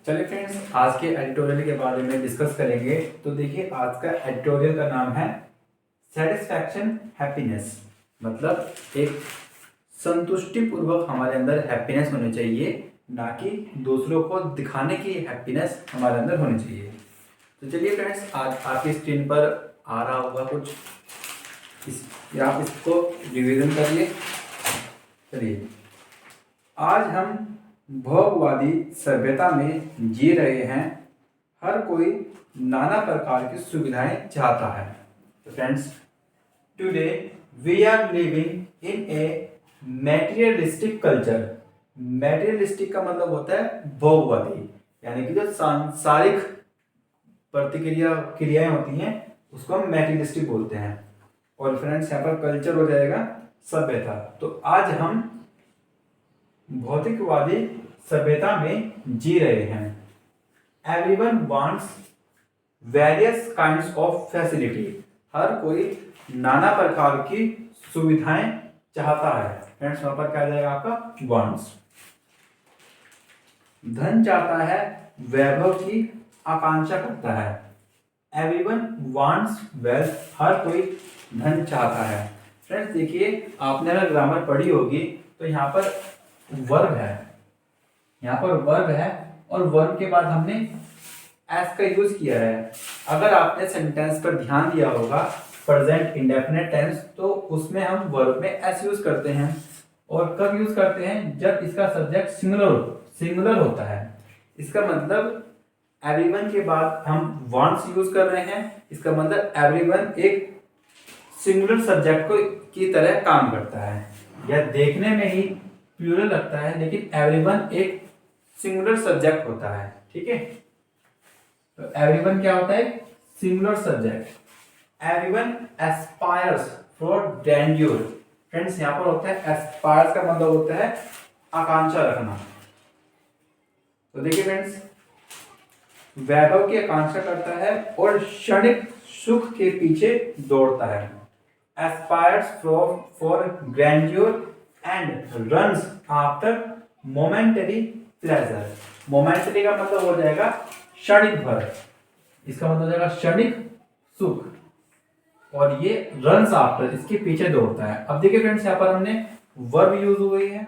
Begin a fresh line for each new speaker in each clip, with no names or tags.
चलिए फ्रेंड्स, आज के एडिटोरियल के बारे में डिस्कस करेंगे। तो देखिए, आज का एडिटोरियल का नाम है सेटिस्फैक्शन हैप्पीनेस। मतलब एक संतुष्टि पूर्वक हमारे अंदर हैप्पीनेस होनी चाहिए, ना कि दूसरों को दिखाने की हैप्पीनेस हमारे अंदर होनी चाहिए। तो चलिए फ्रेंड्स, आज आपकी स्क्रीन पर आ रहा होगा कुछ आप इसको रिवीजन करिए। चलिए, आज हम भोगवादी सभ्यता में जी रहे हैं। हर कोई नाना प्रकार की सुविधाएं चाहता है। तो friends, today we are living in a materialistic culture. Materialistic का मतलब होता है भोगवादी, यानी कि जो सांसारिक क्रियाएं होती हैं उसको हम मैटेरियलिस्टिक बोलते हैं। और फ्रेंड्स, यहाँ पर कल्चर हो जाएगा सभ्यता। तो आज हम भौतिकवादी सभ्यता में जी रहे हैं। Everyone wants various kinds of facility. हर कोई नाना प्रकार की सुविधाएं चाहता है। फ्रेंड्स, वहां पर क्या जाएगा आपका वांट्स। धन चाहता है, वैभव की आकांक्षा करता है। Everyone wants wealth. हर कोई धन चाहता है। फ्रेंड्स देखिए, आपने अगर ग्रामर पढ़ी होगी तो यहाँ पर वर्ब है, यहाँ पर वर्ब है और वर्ब के बाद हमने एस का यूज किया है। अगर आपने सेंटेंस पर ध्यान दिया होगा प्रेजेंट इंडेफिनिट टेंस, तो उसमें हम वर्ब में एस यूज करते हैं। और कब यूज करते हैं? जब इसका सब्जेक्ट सिंगुलर होता है। इसका मतलब एवरीवन के बाद हम वांट्स यूज कर रहे हैं। इसका मतलब एवरीवन एक सिंगुलर सब्जेक्ट को की तरह काम करता है। यह देखने में ही प्लूरल लगता है, लेकिन एवरीवन एक सिंगुलर सब्जेक्ट होता है। ठीक है, तो एवरीवन क्या होता है? Singular subject. Everyone aspires for grandeur. Friends, यहां पर होता है एस्पायर्स का मतलब होता है आकांक्षा रखना। तो देखिए फ्रेंड्स, वैभव की आकांक्षा करता है और क्षणिक सुख के पीछे दौड़ता है। Aspires for grandeur and runs after momentary pleasure. Momentary का मतलब हो जाएगा क्षणिक भर, इसका मतलब हो जाएगा क्षणिक सुख। और ये रन्स आफ्टर, इसके पीछे दौड़ता है। अब देखिए फ्रेंड्स, यहाँ पर हमने वर्ब यूज हुई है।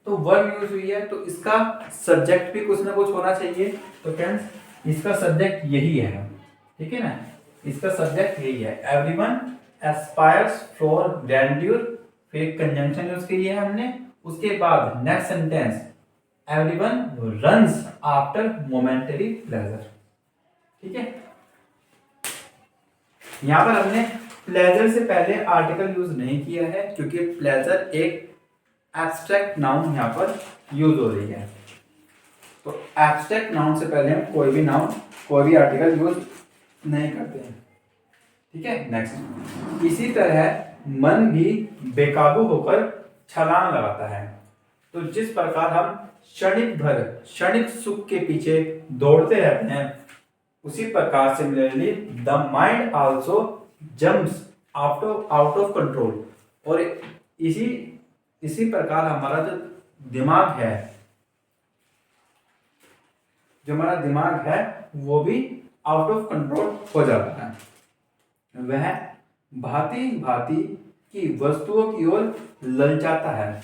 तो वर्ब यूज हुई है तो इसका सब्जेक्ट भी कुछ ना कुछ होना चाहिए। तो फ्रेंड्स, इसका सब्जेक्ट यही है। ठीक है ना, इसका सब्जेक्ट यही है। एवरीवन एस्पायर्स फॉर ग्रैंड्योर, फिर कंजंक्शन यूज की है हमने। उसके बाद next sentence, everyone runs after momentary pleasure. ठीक है, यहां पर हमने प्लेजर से पहले आर्टिकल यूज नहीं किया है, क्योंकि प्लेजर एक एब्स्ट्रैक्ट नाउन यहां पर यूज हो रही है। तो एब्स्ट्रैक्ट नाउन से पहले हम कोई भी नाउन, कोई भी आर्टिकल यूज नहीं करते हैं। ठीक है, नेक्स्ट। इसी तरह मन भी बेकाबू होकर छलांग लगाता है। तो जिस प्रकार हम क्षणिक सुख के पीछे दौड़ते रहते हैं, उसी प्रकार similarly the mind also jumps out of control. और इसी प्रकार हमारा जो हमारा दिमाग है वो भी आउट ऑफ कंट्रोल हो जाता है। वह भांति भांति की वस्तुओं की ओर ललचाता है।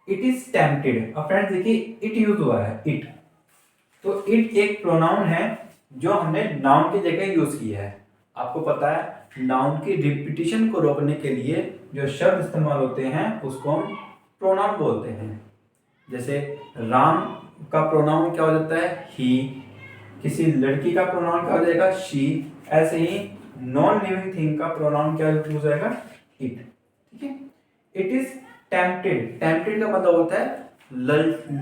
It is tempted. अब फ्रेंड्स देखिए, इट यूज हुआ है, इट। तो इट एक प्रोनाउन है जो हमने नाउन की जगह यूज किया है। आपको पता है, नाउन की रिपीटिशन को रोकने के लिए जो शब्द इस्तेमाल होते हैं उसको हम प्रोनाउन बोलते हैं। जैसे राम का प्रोनाउन क्या हो जाता है? ही। किसी लड़की का प्रोनाउन क्या हो जाएगा? शी। ऐसे ही नॉन लिविंग थिंग का प्रोनाउन क्या यूज हो जाएगा? इट। ठीक है, इट इज टेम्पटेड। टेम्पटेड का मतलब होता है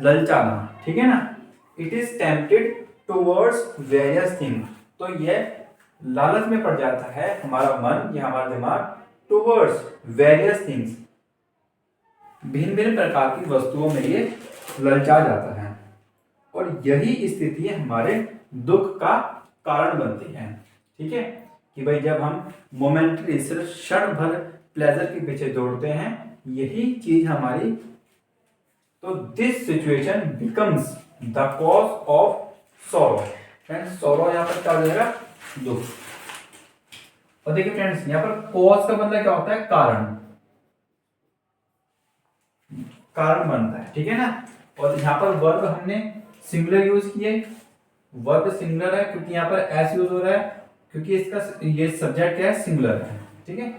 ललचाना। ठीक है ना, it is tempted towards various thing. तो यह लालच में पड़ जाता है हमारा मन या हमारा दिमाग, टुवर्ड्स वेरियस थिंग्स, भिन्न भिन्न प्रकार की वस्तुओं में ये ललचा जाता है। और यही स्थिति हमारे दुख का कारण बनती है। ठीक है, कि भाई जब हम मोमेंटरी सिर्फ क्षण भर प्लेजर के पीछे दौड़ते हैं, यही चीज हमारी, तो this situation becomes the cause of सोरो। फ्रेंड्स सोरो यहाँ पर क्या हो जाएगा, दुख। और देखिए फ्रेंड्स यहाँ पर कॉज का मतलब क्या होता है, कारण, कारण बनता है, ठीक है ना। और यहाँ पर वर्ब हमने सिंगुलर यूज किए, वर्ब सिंगुलर है क्योंकि यहाँ पर एस यूज हो रहा है, क्योंकि इसका ये सब्जेक्ट क्या है, सिंगुलर है, ठीक है।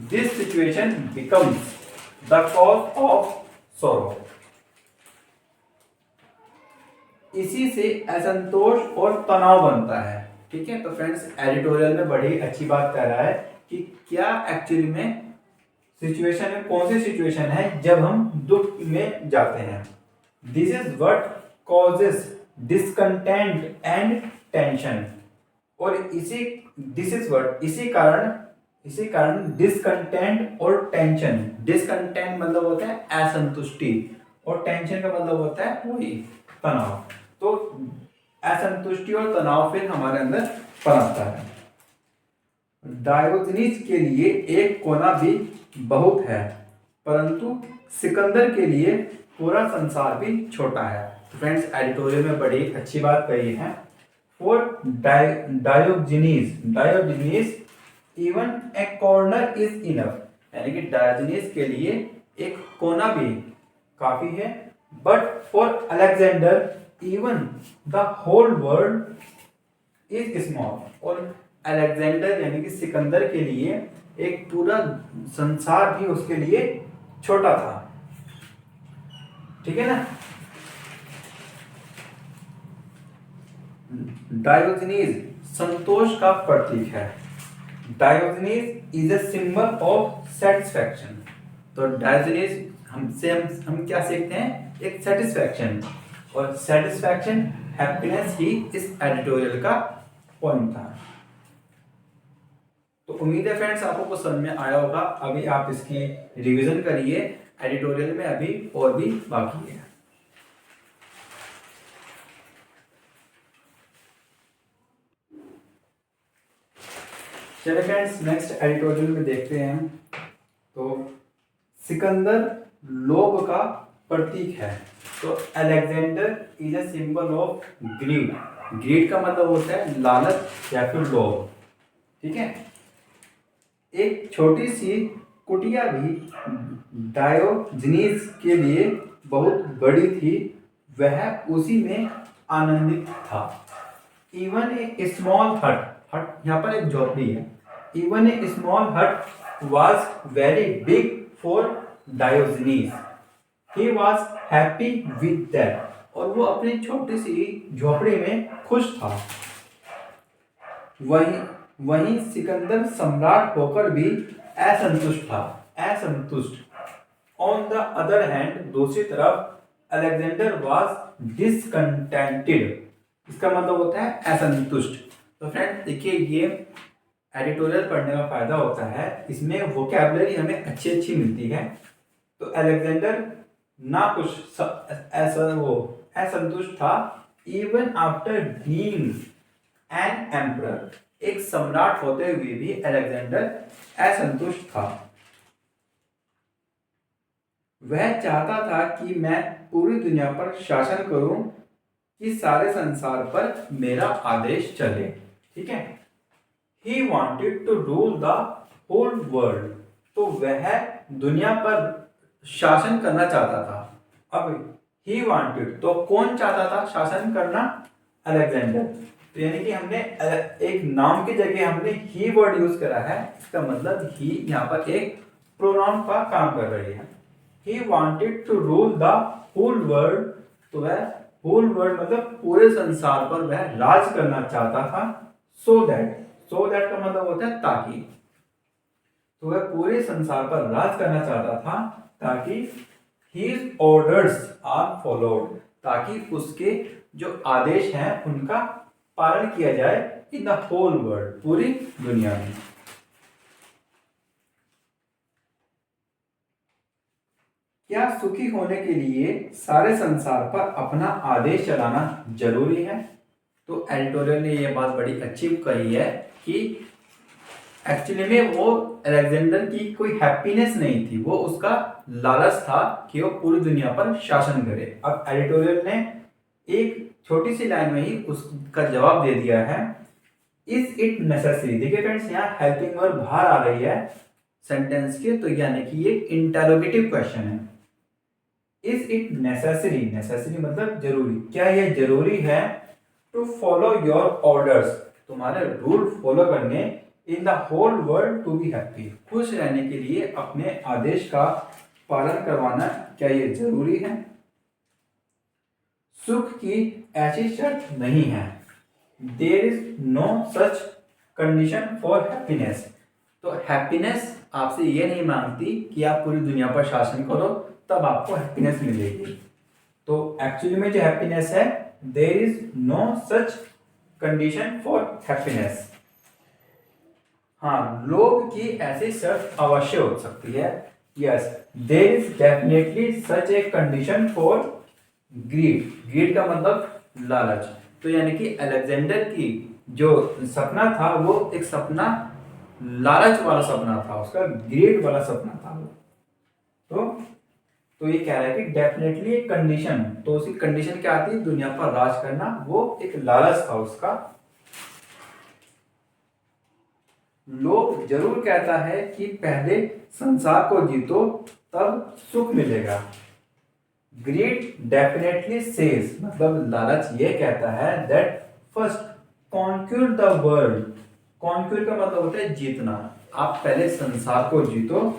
This situation becomes the cause of सोरो। इसी से असंतोष और तनाव बनता है, ठीक है। तो फ्रेंड्स एडिटोरियल में बड़ी अच्छी बात कह रहा है कि क्या एक्चुअली में सिचुएशन में कौन सी सिचुएशन है जब हम दुख में जाते हैं। This is what causes discontent and tension. और इसी दिस इज व्हाट इसी कारण डिसकंटेंट और टेंशन, डिसकंटेंट मतलब होता है असंतुष्टि और टेंशन का मतलब होता है वही तनाव। तो असंतुष्टि और तनाव फिर हमारे अंदर पनपता है। डायोजनीज के लिए एक कोना भी बहुत है, परंतु सिकंदर के लिए पूरा संसार भी छोटा है। तो फ्रेंड्स एडिटोरियल में बड़ी अच्छी बात कही है। For Diogenes even a corner is enough, यानी कि डायोजनीज के लिए एक कोना भी काफी है। But for Alexander even the whole world is small. और अलेक्जेंडर यानी कि सिकंदर के लिए एक पूरा संसार भी उसके लिए छोटा था, ठीक है ना। डायोजनीज संतोष का प्रतीक है। Diogenes is a symbol of satisfaction. तो डायोजनीज हम क्या सीखते हैं, एक सेटिस्फैक्शन, और सेटिस्फैक्शन हैप्पीनेस ही इस एडिटोरियल का पॉइंट था। तो उम्मीद है फ्रेंड्स आपको कुछ समझ में आया होगा। अभी आप इसकी रिवीजन करिए, एडिटोरियल में अभी और भी बाकी है। चलिए फ्रेंड्स नेक्स्ट एडिटोरियल में देखते हैं। तो सिकंदर लोभ का प्रतीक है। तो Alexander is a symbol of greed. Greed का मतलब होता है लालच या फिर लोभ, ठीक है। एक छोटी सी कुटिया भी डायोजनीज के लिए बहुत बड़ी थी, वह उसी में आनंदित था। इवन ए स्मॉल हट, हट यहाँ पर एक झोपड़ी है, इवन ए स्मॉल हट was very big for Diogenes, he was happy with that. और वो अपनी छोटी सी झोपड़ी में खुश था। वहीं सिकंदर सम्राट होकर भी असंतुष्ट था, असंतुष्ट। ऑन द अदर हैंड दूसरी तरफ अलेक्जेंडर वाज डिसकंटेंटेड, इसका मतलब होता है असंतुष्ट। तो फ्रेंड्स देखिए ये एडिटोरियल पढ़ने का फायदा होता है, इसमें वोकैबुलरी हमें अच्छी अच्छी मिलती है। तो अलेक्जेंडर ना कुछ ऐसा वो असंतुष्ट था, even after being an emperor, एक सम्राट होते हुए भी अलेक्जेंडर असंतुष्ट था। वह चाहता था कि मैं पूरी दुनिया पर शासन करूं, कि सारे संसार पर मेरा आदेश चले, ठीक है। He wanted to rule the whole world, तो वह दुनिया पर शासन करना चाहता था। अब he wanted, तो कौन चाहता था शासन करना, अलेक्जेंडर। तो यानी कि हमने एक नाम की जगह हमने ही वर्ड यूज करा है, इसका मतलब ही यहाँ पर एक प्रोनाउन का काम कर रही है। He wanted to rule the whole world, तो वह होल वर्ल्ड मतलब पूरे संसार पर वह राज करना चाहता था। सो दैट का मतलब होता है ताकि, तो वह पूरे संसार पर राज करना चाहता था ताकि his orders are followed, ताकि उसके जो आदेश हैं उनका पालन किया जाए इन द होल वर्ल्ड, पूरी दुनिया में। क्या सुखी होने के लिए सारे संसार पर अपना आदेश चलाना जरूरी है? तो एडिटोरियल ने यह बात बड़ी अच्छी कही है कि एक्चुअली में वो अलेक्जेंडर की कोई हैप्पीनेस नहीं थी, वो उसका लालच था कि वो पूरी दुनिया पर शासन करे। अब एडिटोरियल ने एक छोटी सी लाइन में ही उसका जवाब दे दिया है। इज इट नेसेसरी, देखिए फ्रेंड्स यहाँ हेल्पिंग वर्ब बाहर आ रही है सेंटेंस के, तो यानी कि ये इंटरोगेटिव क्वेश्चन है। इज इट नेसेसरी, नेसेसरी मतलब जरूरी, क्या यह जरूरी है टू फॉलो योर ऑर्डर्स, तुम्हारे रूल फॉलो करने, in the whole world to be happy, खुश रहने के लिए अपने आदेश का पालन करवाना क्या ये जरूरी है। सुख की ऐसी शर्त नहीं है, there is no such condition for happiness, तो हैप्पीनेस आपसे ये नहीं मांगती कि आप पूरी दुनिया पर शासन करो तब आपको हैप्पीनेस मिलेगी। तो एक्चुअली में जो हैप्पीनेस है, there is no such condition for happiness. हाँ, लोभ की ऐसी शर्त अवश्य हो सकती है, yes there is definitely such a condition for greed, greed का मतलब लालच, तो यानी कि अलेक्जेंडर की जो सपना था वो एक सपना लालच वाला सपना था, उसका ग्रीड वाला सपना था वो। तो ये कह रहा है कि डेफिनेटली एक कंडीशन, तो उसकी कंडीशन क्या आती है, दुनिया पर राज करना, वो एक लालच था उसका। लोग जरूर कहता है कि पहले संसार को जीतो तब सुख मिलेगा। ग्रीड डेफिनेटली सेज, मतलब लालच ये कहता है that first conquer the world, conquer का मतलब होता है जीतना, आप पहले संसार को जीतो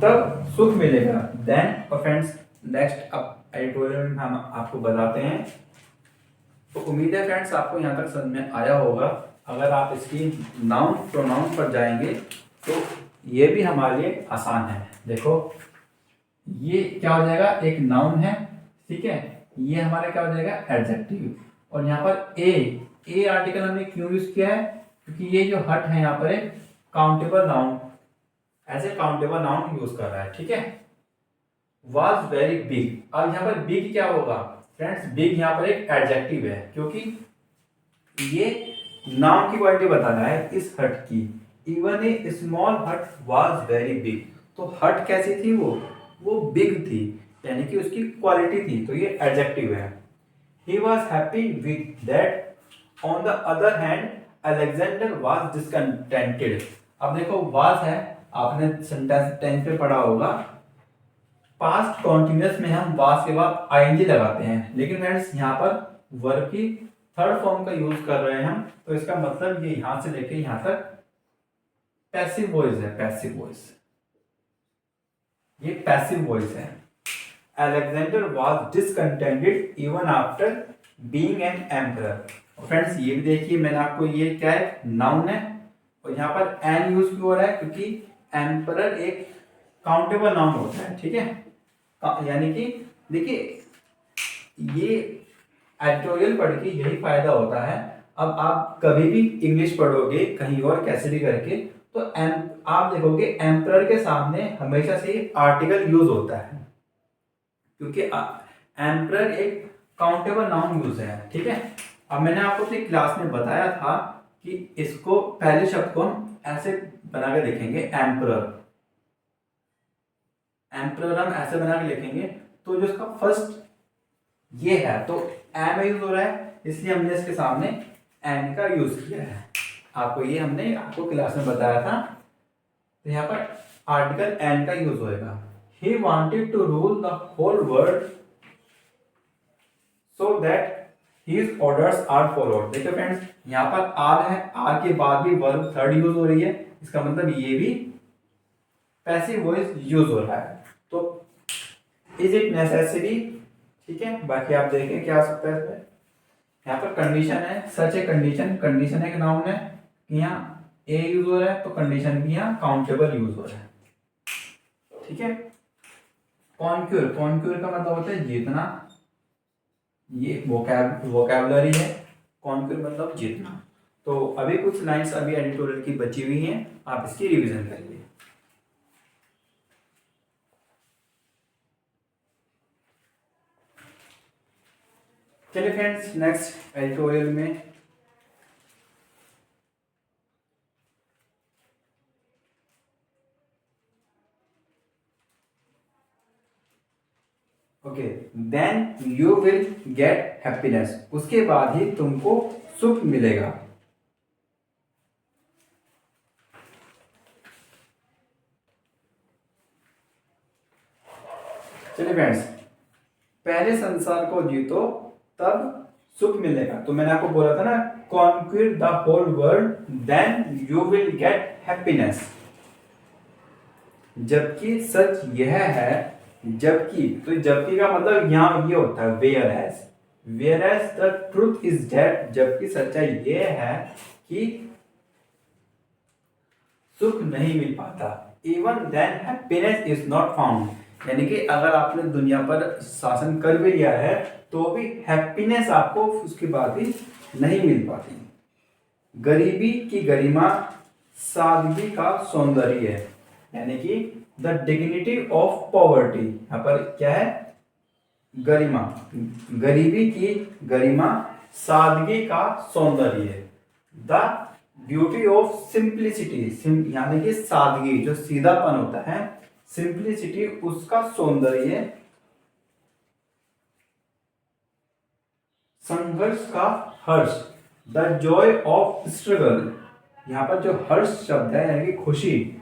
तब सुख मिलेगा। देन फ्रेंड्स नेक्स्ट अब एडिटोरियल में हम आपको बताते हैं। तो उम्मीद है फ्रेंड्स आपको यहाँ तक समझ में आया होगा। अगर आप इसकी नाउन प्रोनाउन पर जाएंगे तो ये भी हमारे लिए आसान है। देखो ये क्या हो जाएगा, एक नाउन है, ठीक है, ये हमारा क्या हो जाएगा एडजेक्टिव, और यहाँ पर ए आर्टिकल हमने क्यों यूज किया है, क्योंकि ये जो हट है यहाँ पर एक countable noun, as a countable noun use कर रहा है, ठीक है। वाज वेरी बिग, अब यहाँ पर बिग क्या होगा फ्रेंड्स, बिग यहाँ पर एक एडजेक्टिव है, क्योंकि ये नाउन की क्वालिटी बता रहा है इस हट की। इवन ए स्मॉल हट वाज वेरी बिग, तो हट कैसी थी, वो बिग थी, यानी कि उसकी क्वालिटी थी, तो ये एडजेक्टिव है। He was happy with that, on the other hand Alexander was discontented. अब देखो वाज है, आपने सेंटेंस टेंस पे पढ़ा होगा, पास्ट कॉन्टिन्यूअस में हम वाज के बाद आईएनजी लगाते हैं, लेकिन फ्रेंड्स यहाँ पर वर्ब की थर्ड फॉर्म का यूज कर रहे हैं हम, तो इसका मतलब ये यहां से लेके यहां तक पैसिव वॉइस है, पैसिव वॉइस, ये पैसिव वॉइस है। Alexander was discontented even after being an emperor. Friends ये भी देखिए, मैंने आपको ये क्या है नाउन है, और यहाँ पर एन यूज क्यों हो रहा है, क्योंकि एम्परर एक काउंटेबल नाउन होता है, ठीक है। यानी कि देखिए ये एडिटोरियल पढ़ के यही फायदा होता है। अब आप कभी भी इंग्लिश पढ़ोगे कहीं और कैसे भी करके, तो आप देखोगे एम्परर के सामने हमेशा से आर्टिकल यूज होता है, क्योंकि एम्परर एक काउंटेबल नाउन यूज है, ठीक है। अब मैंने आपको अपनी क्लास में बताया था कि इसको पहले शब्द को हम ऐसे बना के लिखेंगे, एम्परर, एम्परर हम ऐसे बना के लिखेंगे, तो जो इसका फर्स्ट ये है तो एम यूज हो रहा है, इसलिए हमने इसके सामने एन का यूज किया है। आपको ये हमने आपको क्लास में बताया था, तो यहाँ पर आर्टिकल एन का यूज होएगा। He wanted to rule the whole world so that his orders are followed. देखो फ्रेंड्स यहाँ पर आर है, आर के बाद भी वर्ब थर्ड यूज हो रही है, इसका मतलब ये भी पैसिव वॉइस यूज हो रहा है। तो इज इट नेसेसरी, ठीक है। बाकी आप देखें क्या आ सकता है इसमें, यहाँ पर कंडीशन है, सच ए कंडीशन, कंडीशन एक नाउन है, यहाँ ए यूज हो रहा है, तो कंडीशन भी यहाँ काउंटेबल यूज हो रहा है, ठीक है। कॉन्क्यूर, कॉन्क्यूर का मतलब होता है जीतना, ये वोकैबुलरी है, कॉन्क्यूर मतलब जीतना। तो अभी कुछ लाइंस अभी एडिटोरियल की बची हुई हैं, आप इसकी रिवीजन करिए। चलिए फ्रेंड्स नेक्स्ट एडिटोरियल में okay, then you will get happiness, उसके बाद ही तुमको सुख मिलेगा। चलिए फ्रेंड्स, पहले संसार को जीतो तब सुख मिलेगा। तो मैंने आपको बोला था ना, conquer the whole world then you will get happiness. जबकि सच यह है, जबकि, तो जबकि का मतलब यहां ये होता है whereas the truth is that, जबकि सच्चाई ये है कि सुख नहीं मिल पाता। Even then happiness is not found, यानी कि अगर आपने दुनिया पर शासन कर भी लिया है तो भी हैप्पीनेस आपको उसके बाद ही नहीं मिल पाती। गरीबी की गरिमा सादगी का सौंदर्य है, यानी कि द डिग्निटी ऑफ पॉवर्टी, यहाँ पर क्या है, गरिमा, गरीबी की गरिमा सादगी का सौंदर्य। द ब्यूटी ऑफ सिंप्लिसिटी, यानी कि सादगी, जो सीधापन होता है, सिंप्लिसिटी उसका सौंदर्य। संघर्ष का हर्ष, द जॉय ऑफ स्ट्रगल, यहाँ पर जो हर्ष शब्द है यानी कि खुशी,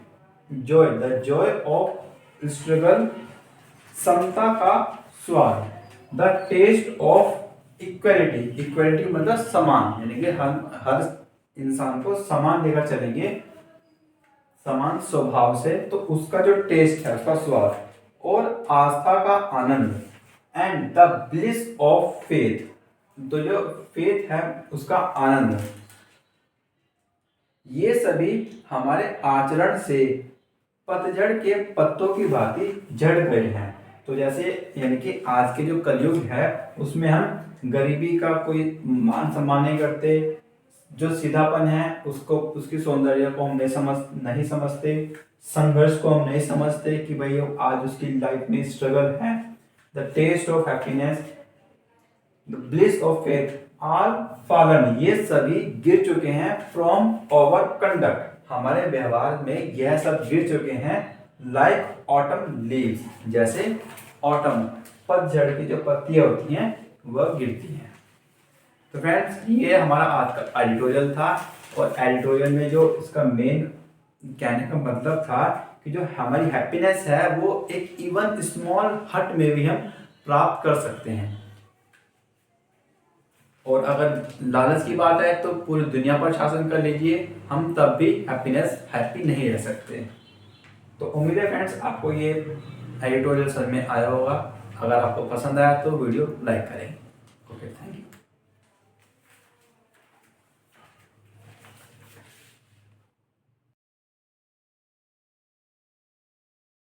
joy, the joy of struggle, समता का स्वाद, the taste of equality, equality मतलब समान, यानी कि हर इंसान को समान लेकर चलेंगे, समान स्वभाव से, तो उसका जो टेस्ट है, उसका स्वाद, और आस्था का आनंद, and the bliss of faith, तो जो फेथ है उसका आनंद। ये सभी हमारे आचरण से पतझड़ के पत्तों की भांति झड़ गए हैं। तो जैसे यानी कि आज के जो कलयुग है उसमें हम गरीबी का कोई मान सम्मान नहीं करते, जो सीधापन है उसको, उसकी सौंदर्य को हम नहीं समझते, संघर्ष को हम नहीं समझते कि भाई आज उसकी लाइफ में स्ट्रगल है। The taste of happiness, the bliss of faith are fallen, ये सभी गिर चुके हैं फ्रॉम आवर कंडक्ट, हमारे व्यवहार में यह सब गिर चुके हैं। लाइक ऑटम लीव्स, जैसे ऑटम पतझड़ की जो पत्तियां होती हैं वह गिरती हैं। तो फ्रेंड्स, ये हमारा आज का एडिटोरियल था, और एडिटोरियल में जो इसका मेन कहने का मतलब था कि जो हमारी हैप्पीनेस है वो एक इवन स्मॉल हट में भी हम प्राप्त कर सकते हैं। और अगर लालच की बात है तो पूरी दुनिया पर शासन कर लीजिए, हम तब भी हैप्पी नहीं रह सकते। तो उम्मीद है फ्रेंड्स आपको ये एडिटोरियल समझ में आया होगा। अगर आपको पसंद आया तो वीडियो लाइक करें। Okay, thank you.